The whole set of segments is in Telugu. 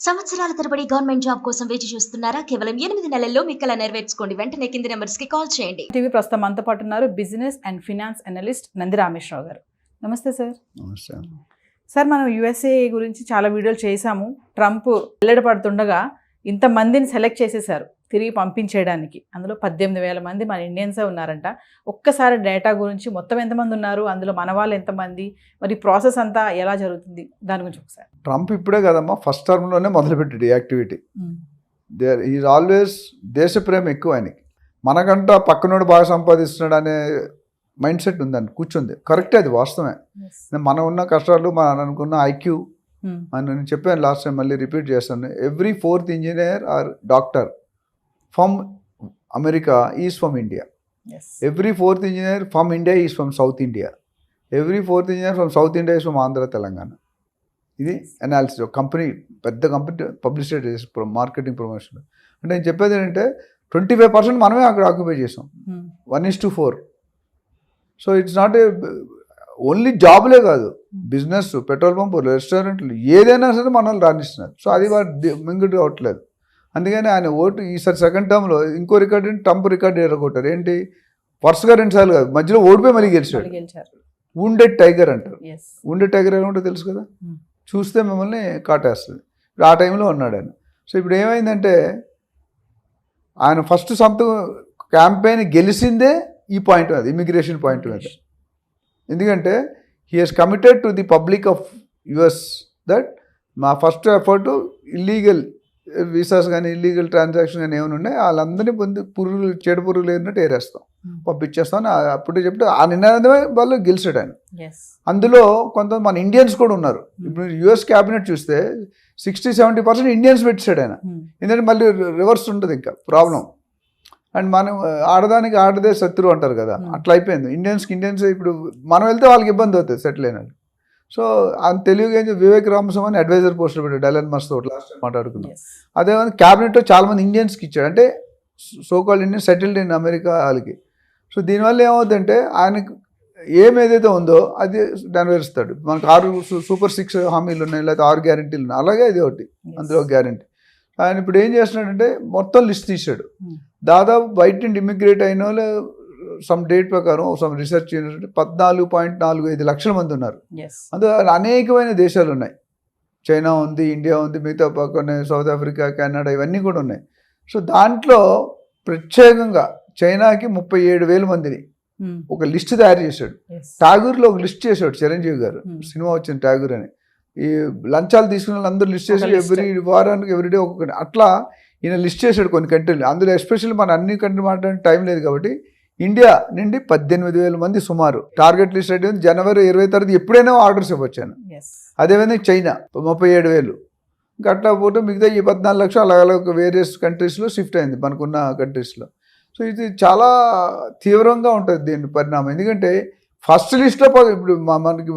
సంవత్సరాల తరబడి గవర్నమెంట్ జాబ్ కోసం వేచి చూస్తున్నారా? కేవలం 8 నెలల్లో మీ కల నెరవేర్చుకోండి. వెంటనే కింది నెంబర్స్‌కి కాల్ చేయండి. టీవీ ప్రస్తుతం మనతో పాటు ఉన్నారు business and finance analyst Nandi Rameshwar Rao గారు. నమస్తే సార్. నమస్తే. సార్, మనం యుఎస్ఏ గురించి చాలా వీడియోలు చేశాము. ట్రంప్ వెల్లడిపడుతుండగా ఇంతమందిని సెలెక్ట్ చేసేసారు తిరిగి పంపించేయడానికి. అందులో 18,000 మంది మన ఇండియన్సే ఉన్నారంట. ఒక్కసారి డేటా గురించి మొత్తం ఎంతమంది ఉన్నారు, అందులో మన వాళ్ళు ఎంతమంది, మరి ప్రాసెస్ అంతా ఎలా జరుగుతుంది, దాని గురించి ఒకసారి. ట్రంప్ ఇప్పుడే కదమ్మా, ఫస్ట్ టర్మ్లోనే మొదలుపెట్టాడు ఈ యాక్టివిటీ. ఈజ్ ఆల్వేస్ దేశ ప్రేమ ఎక్కువ ఆయనకి. మనకంట పక్కనోడు బాగా సంపాదిస్తున్నాడు అనే మైండ్ సెట్ ఉందండి, కూర్చుంది. కరెక్టే, అది వాస్తవమే. మనం ఉన్న కష్టాలు, మనం అనుకున్న ఐక్యూ అని నేను చెప్పాను లాస్ట్ టైం, మళ్ళీ రిపీట్ చేస్తాను. Every 4th engineer or doctor from America is from India. Every 4th engineer from India is from south India. Every 4th engineer from south India is from Andhra, Telangana. ఇది అనాలిసిస్. ఒక కంపెనీ, పెద్ద కంపెనీ పబ్లిసిటీ చేసి మార్కెటింగ్ ప్రమోషన్. అంటే నేను చెప్పేది ఏంటంటే 25% మనమే అక్కడ ఆక్యుపై చేసాం, 1:4. So it's not a only జాబులే కాదు, బిజినెస్, పెట్రోల్ పంపులు, రెస్టారెంట్లు, ఏదైనా సరే మనల్ని రాణిస్తున్నారు. సో అది వాడు మింగుడు అవట్లేదు. అందుకని ఆయన ఓటు ఈసారి సెకండ్ టర్మ్లో ఇంకో రికార్డు ట్రంప్ రికార్డు ఎరగొట్టారు. ఏంటి, వరుసగా 2 సార్లు కాదు, మధ్యలో ఓడిపోయి మళ్ళీ గెలిచాడు. వుండెడ్ టైగర్ అంటారు. వుండెడ్ టైగర్ ఏమంటో తెలుసు కదా, చూస్తే మిమ్మల్ని కాటేస్తుంది. ఇప్పుడు ఆ టైంలో ఉన్నాడు ఆయన. సో ఇప్పుడు ఏమైందంటే ఆయన ఫస్ట్ సంతకం క్యాంపెయిన్ గెలిచిందే ఈ పాయింట్ మీద, ఇమిగ్రేషన్ పాయింట్ మీద. ఎందుకంటే he has committed to the public of US that మా ఫస్ట్ ఎఫర్ట్ ఇల్లీగల్ వీసాస్ కానీ ఇల్లీగల్ ట్రాన్సాక్షన్ కానీ ఏమైనా ఉన్నాయి వాళ్ళందరినీ పురుగులు, చెడు పురుగులు ఏదైనా ఏరేస్తాం, పంపించేస్తాం. అప్పుడే చెప్తే ఆ నిర్ణయమే వాళ్ళు గెలిచాడు ఆయన. అందులో కొంత మన ఇండియన్స్ కూడా ఉన్నారు. ఇప్పుడు యుఎస్ క్యాబినెట్ చూస్తే 60-70% ఇండియన్స్ పెట్టాడు ఆయన. ఎందుకంటే మళ్ళీ రివర్స్ ఉంటుంది ఇంకా ప్రాబ్లం. అండ్ మనం ఆడదానికి ఆడదే శత్రువు అంటారు కదా, అట్లా అయిపోయింది. ఇండియన్స్ ఇప్పుడు మనం వెళ్తే వాళ్ళకి ఇబ్బంది అవుతుంది సెటిల్ అయిన. సో ఆయన తెలుగుగా వివేక్ రామస్వామి అడ్వైజర్ పోస్టులు పెట్టాడు ఎలన్ మస్క్ తోటి, లాస్ట్ టైం మాట్లాడుకున్నాం. అదేవిధంగా క్యాబినెట్లో చాలామంది ఇండియన్స్కి ఇచ్చాడు, అంటే so called Indian settled in America వాళ్ళకి. సో దీనివల్ల ఏమవుతుందంటే ఆయనకి ఏదైతే ఉందో అది నెరవేరుస్తాడు. మనకు 6 సూపర్ 6 హామీలు ఉన్నాయి, లేకపోతే 6 గ్యారెంటీలు ఉన్నాయి. అలాగే ఇది ఒకటి, అందులో గ్యారెంటీ. ఆయన ఇప్పుడు ఏం చేస్తున్నాడంటే మొత్తం లిస్ట్ తీశాడు. దాదాపు బయట నుండి ఇమిగ్రేట్ అయిన వాళ్ళు సమ్ డేట్ ప్రకారం సమ్ రీసెర్చ్ 14.45 లక్షల మంది ఉన్నారు. అందులో అనేకమైన దేశాలు ఉన్నాయి, చైనా ఉంది, ఇండియా ఉంది, మిగతా పక్కనే సౌత్ ఆఫ్రికా, కెనడా, ఇవన్నీ కూడా ఉన్నాయి. సో దాంట్లో ప్రత్యేకంగా చైనాకి 37,000 మందిని ఒక లిస్ట్ తయారు చేశాడు. ఠాగూర్లో ఒక లిస్ట్ చేశాడు చిరంజీవి గారు, సినిమా వచ్చింది ఠాగూర్ అని. ఈ లంచాలు తీసుకున్న వాళ్ళందరూ లిస్ట్ చేసి ఎవ్రీ వారానికి ఎవ్రీడే ఒక్కొక్కటి అట్లా ఈయన లిస్ట్ చేశాడు కొన్ని కంట్రీలు. అందులో ఎస్పెషల్లీ మన అన్ని కంట్రీ మాట్లాడడానికి టైం లేదు కాబట్టి ఇండియా నుండి 18,000 మంది సుమారు టార్గెట్ లిస్ట్ అయితే జనవరి 20 ఎప్పుడైనా ఆర్డర్స్ ఇవ్వచ్చాను. అదేవిధంగా చైనా 37,000, ఇంకా అట్లా పోతే మిగతా ఈ 14 లక్షలు అలాగ వేరియస్ కంట్రీస్లో షిఫ్ట్ అయింది మనకున్న కంట్రీస్లో. సో ఇది చాలా తీవ్రంగా ఉంటుంది దీని పరిణామం. ఎందుకంటే ఫస్ట్ లిస్ట్లో ఇప్పుడు మనకి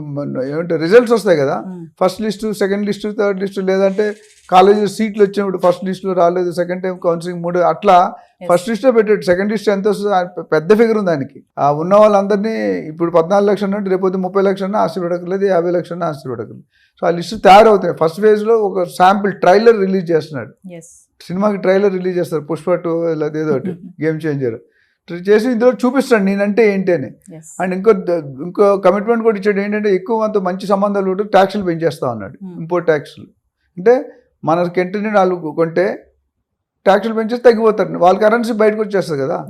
ఏమంటే రిజల్ట్స్ వస్తాయి కదా, first list, second list, third list, లేదంటే కాలేజీ సీట్లు వచ్చినప్పుడు ఫస్ట్ లిస్టులో రాలేదు, సెకండ్ టైం కౌన్సిలింగ్ 3, అట్లా ఫస్ట్ లిస్ట్లో పెట్టాడు. సెకండ్ లిస్ట్ ఎంత వస్తుంది, పెద్ద ఫిగర్ ఉంది దానికి. ఉన్న వాళ్ళందరినీ ఇప్పుడు 14 లక్షలు అంటే రేపు 30 లక్షలు ఆశీర్వడకలేదు, 50 లక్షలు ఆశీర్వడకలేదు. సో ఆ లిస్టు తయారవుతాయి. ఫస్ట్ ఫేజ్లో ఒక శాంపిల్ ట్రైలర్ రిలీజ్ చేస్తున్నాడు, సినిమాకి ట్రైలర్ రిలీజ్ చేస్తారు, పుష్ప 2 లేదా ఏదో ఒకటి గేమ్ చేంజర్ చేసి ఇందులో చూపిస్తాడు నేనంటే ఏంటి అని. అండ్ ఇంకో కమిట్మెంట్ కూడా ఇచ్చాడు, ఏంటంటే ఎక్కువ అంత మంచి సంబంధాలు కూడా ట్యాక్సులు పెంచేస్తా ఉన్నాడు, ఇంపోర్ట్ ట్యాక్సులు. అంటే మన కంట్రీని వాళ్ళు కొంటే ట్యాక్సులు పెంచేసి తగ్గిపోతారు, వాళ్ళ కరెన్సీ బయటకు వచ్చేస్తుంది కదా,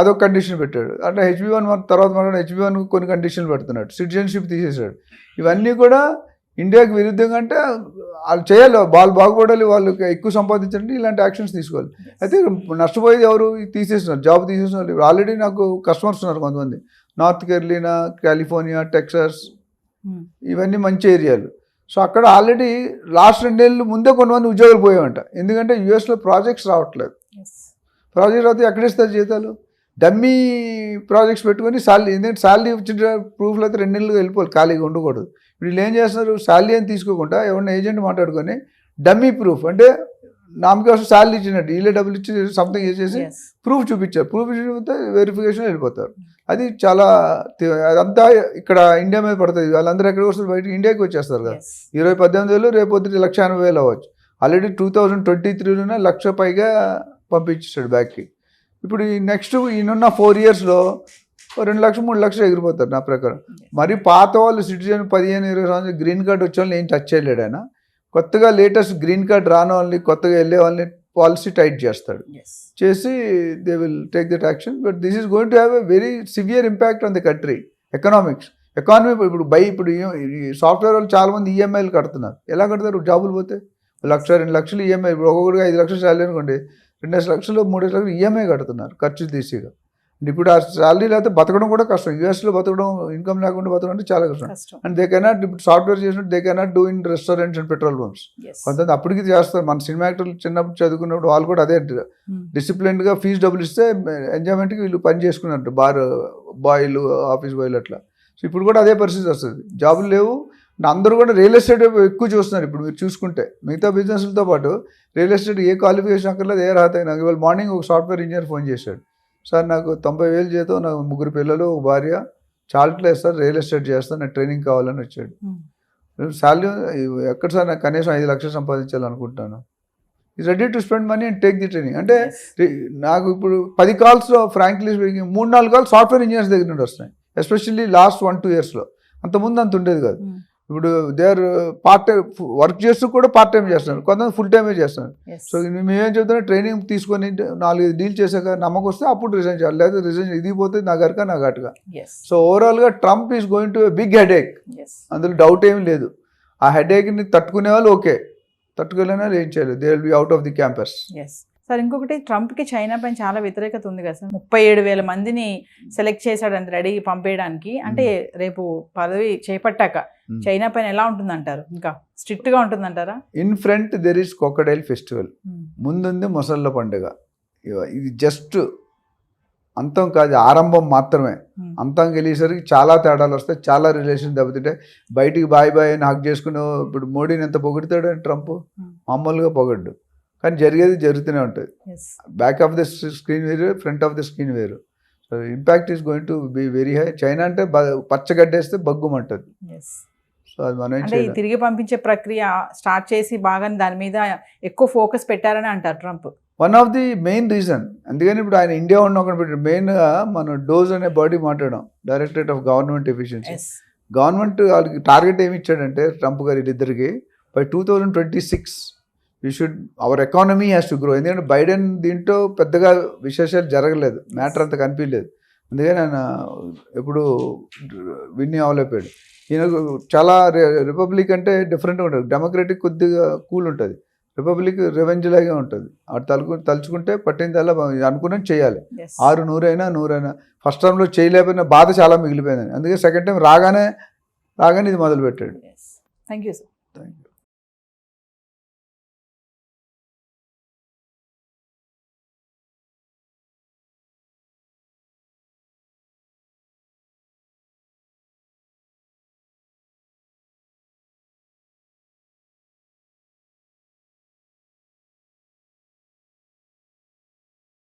అదొక కండిషన్ పెట్టాడు. అంటే HB1 తర్వాత మనం HB1 కొన్ని కండిషన్లు పెడుతున్నాడు, సిటిజన్షిప్ తీసేసాడు. ఇవన్నీ కూడా ఇండియాకి విరుద్ధంగా. అంటే వాళ్ళు చేయాలి, వాళ్ళు బాగుపడాలి, వాళ్ళకి ఎక్కువ సంపాదించండి, ఇలాంటి యాక్షన్స్ తీసుకోవాలి. అయితే నష్టపోయేది ఎవరు, తీసేస్తున్నారు, జాబ్ తీసేస్తున్నారు. ఇప్పుడు ఆల్రెడీ నాకు కస్టమర్స్ ఉన్నారు కొంతమంది, నార్త్ కెరోలినా, కాలిఫోర్నియా, టెక్సాస్, ఇవన్నీ మంచి ఏరియాలు. సో అక్కడ ఆల్రెడీ లాస్ట్ 2 ఏళ్ళు ముందే కొంతమంది ఉద్యోగాలు పోయామంట. ఎందుకంటే యూఎస్లో ప్రాజెక్ట్స్ రావట్లేదు. ప్రాజెక్ట్స్ అయితే ఎక్కడిస్తారు జీతాలు, డమ్మీ ప్రాజెక్ట్స్ పెట్టుకొని శాలరీ, ఎందుకంటే శాలరీ వచ్చిన ప్రూఫ్లు అయితే 2 నెలలు వెళ్ళిపోవాలి, ఖాళీగా ఉండకూడదు. వీళ్ళు ఏం చేస్తున్నారు, శాలరీ అని తీసుకోకుండా ఎవరైనా ఏజెంట్ మాట్లాడుకొని డమ్మీ ప్రూఫ్, అంటే నామకి కోసం శాలరీ ఇచ్చినట్టు వీళ్ళే డబ్బులు ఇచ్చి సంథింగ్ చేసేసి ప్రూఫ్ చూపించారు, ప్రూఫ్ చూపితే వెరిఫికేషన్ వెళ్ళిపోతారు. అది చాలా అదంతా ఇక్కడ ఇండియా మీద పడుతుంది. వాళ్ళందరూ ఎక్కడికి వస్తారు, బయట ఇండియాకి వచ్చేస్తారు కదా. 18,000 రేపు 1,80,000 అవ్వచ్చు. ఆల్రెడీ 2023లోనే 1,00,000 పైగా పంపించేస్తాడు బ్యాక్కి. ఇప్పుడు ఈ నెక్స్ట్ ఈయనున్న 4 yearsలో 2 లక్షలు 3 లక్షలు ఎగిరిపోతారు నా ప్రకారం. మరి పాత వాళ్ళు సిటిజన్ 15-20 సంవత్సరాలు గ్రీన్ కార్డ్ వచ్చే వాళ్ళని ఏం టచ్ చేయలేడు ఆయన. కొత్తగా లేటెస్ట్ గ్రీన్ కార్డ్ రాని వాళ్ళని, కొత్తగా వెళ్ళే వాళ్ళని పాలసీ టైట్ చేస్తాడు. చేసి they will take that action. But this is going to have a very severe impact on the country economics. Economy ఇప్పుడు సాఫ్ట్వేర్ వాళ్ళు చాలామంది ఈఎంఐలు కడుతున్నారు. ఎలా కడతారు? జాబులు పోతే 1,00,000 2 లక్షలు ఈఎంఐ. ఇప్పుడు ఒక్కొక్కటిగా 5 లక్షలు శాలరీ అనుకోండి, 2 లక్షలు 3 లక్షలు ఈఎంఐ కడుతున్నారు ఖర్చు తీసిగా. ఇప్పుడు ఆ శాలరీ లేకపోతే బతకడం కూడా కష్టం. యూఎస్లో బతకడం, ఇన్కమ్ లేకుండా బతకడం అంటే చాలా కష్టం. అండ్ దే కెనాట్, ఇప్పుడు సాఫ్ట్వేర్ చేసినట్టు they cannot do in restaurants and petrol pumps. కొంతమంది అప్పటికి చేస్తారు. మన సినిమా యాక్టర్లు చిన్నప్పుడు చదువుకున్నప్పుడు వాళ్ళు కూడా అదే డిసిప్లిన్డ్గా ఫీజు డబ్బులు ఇస్తే ఎంజాయ్మెంట్కి వీళ్ళు పని చేసుకున్నట్టు, బాయ్లు, ఆఫీస్ బాయ్లు అట్లా. సో ఇప్పుడు కూడా అదే పరిస్థితి వస్తుంది. జాబులు లేవు. అందరూ కూడా రియల్ ఎస్టేట్ ఎక్కువ చూస్తున్నారు. ఇప్పుడు మీరు చూసుకుంటే మిగతా బిజినెస్లతో పాటు రియల్ ఎస్టేట్ ఏ క్వాలిఫికేషన్ అక్కర్లేదు, ఏ రాత. నాకు ఇవాళ మార్నింగ్ ఒక సాఫ్ట్వేర్ ఇంజనీర్ ఫోన్ చేశాడు. సార్ నాకు 90,000 జీతం, నాకు 3 పిల్లలు, ఒక భార్య, చాలట్లేదు సార్, రియల్ ఎస్టేట్ చేస్తాను, నాకు ట్రైనింగ్ కావాలని వచ్చాడు. శాలరీ ఎక్కడ సార్, నాకు కనీసం 5 లక్షలు సంపాదించాలనుకుంటున్నాను. Is ready to spend money and take the training. అంటే నాకు ఇప్పుడు 10 కాల్స్లో frankly speaking 3-4 calls software engineers దగ్గర నుండి వస్తున్నాయి. ఎస్పెషల్లీ లాస్ట్ 1-2 yearsలో. అంతకుముందు అంత ఉండేది కాదు. ఇప్పుడు they are part time work చేస్తూ కూడా పార్ట్ టైం చేస్తున్నారు, కొంతమంది ఫుల్ టైమే చేస్తున్నారు. సో మేమేం చెప్తున్నా, ట్రైనింగ్ తీసుకొని 4 డీల్ చేశాక నమ్మకం వస్తే అప్పుడు రిజైన్ చేయాలి, లేదా రిజైన్ ఇది పోతే నా గరక నా ఘాటుగా. సో ఓవరాల్గా Trump is going to a big headache, అందులో డౌట్ ఏమీ లేదు. ఆ హెడేక్ని తట్టుకునే వాళ్ళు ఓకే, తట్టుకోలేని వాళ్ళు ఏం చేయలేదు, they will be out of the campus. Sir ఇంకొకటి, ట్రంప్కి చైనా పైన చాలా వ్యతిరేకత ఉంది కదా సార్. 37,000 మందిని సెలెక్ట్ చేశాడంటే రెడీ పంపేయడానికి. అంటే రేపు పదవి చేపట్టాక చైనా పైన ఎలా ఉంటుందంటారు? ఇంకా స్ట్రిక్ట్గా ఉంటుందంటారా? In front there is crocodile festival, ముందుంది మొసళ్ళ పండుగ. ఇది జస్ట్ అంతం కాదు, ఆరంభం మాత్రమే. అంతం గెలిచేసరికి చాలా తేడాలు వస్తాయి, చాలా రిలేషన్ దెబ్బతింటాయి. బయటికి బాయ్ అని హక్ చేసుకుని ఇప్పుడు మోడీని ఎంత పొగుడుతాడు ట్రంప్, మామూలుగా పొగడ్డు. కానీ జరిగేది జరుగుతూనే ఉంటుంది. బ్యాక్ ఆఫ్ ద స్క్రీన్ వేరు, ఫ్రంట్ ఆఫ్ ద స్క్రీన్ వేరు. So impact is going to be very high. China అంటే పచ్చగడ్డేస్తే బగ్గుమంటుంది. సో అది మనం అంటే తిరిగి పంపించే ప్రక్రియ స్టార్ట్ చేసి బాగా దాని మీద ఎక్కువ ఫోకస్ పెట్టారని అంటారు Trump. One of the main reason. అందుకని ఇప్పుడు ఆయన ఇండియా ఉన్న ఒకటి పెట్టాడు. మెయిన్గా మనం డోజ్ అనే బాడీ మాట్లాడాం, directorate of government efficiency. Government వాళ్ళకి టార్గెట్ ఏమి ఇచ్చాడంటే ట్రంప్ గారి వీళ్ళిద్దరికి, by 2026 our economy has to grow. ఎందుకంటే బైడెన్ దీంట్లో పెద్దగా విశేషాలు జరగలేదు, మ్యాటర్ అంత కనిపించలేదు. అందుకని ఆయన ఎప్పుడు విన్ అవ్వలేకపోయాడు. ఈయన చాలా రిపబ్లిక్ అంటే డిఫరెంట్గా ఉంటుంది, డెమోక్రటిక్ కొద్దిగా కూల్ ఉంటుంది, రిపబ్లిక్ రెవెంజ్ లాగే ఉంటుంది. అటు తలుచుకుంటే పట్టిందల్లా అనుకున్నది చేయాలి. 600 అయినా 100 అయినా. ఫస్ట్ టైంలో చేయలేకపోయినా బాధ చాలా మిగిలిపోయిందని, అందుకే సెకండ్ టైం రాగానే ఇది మొదలుపెట్టాడు. Thank you sir. Thank you.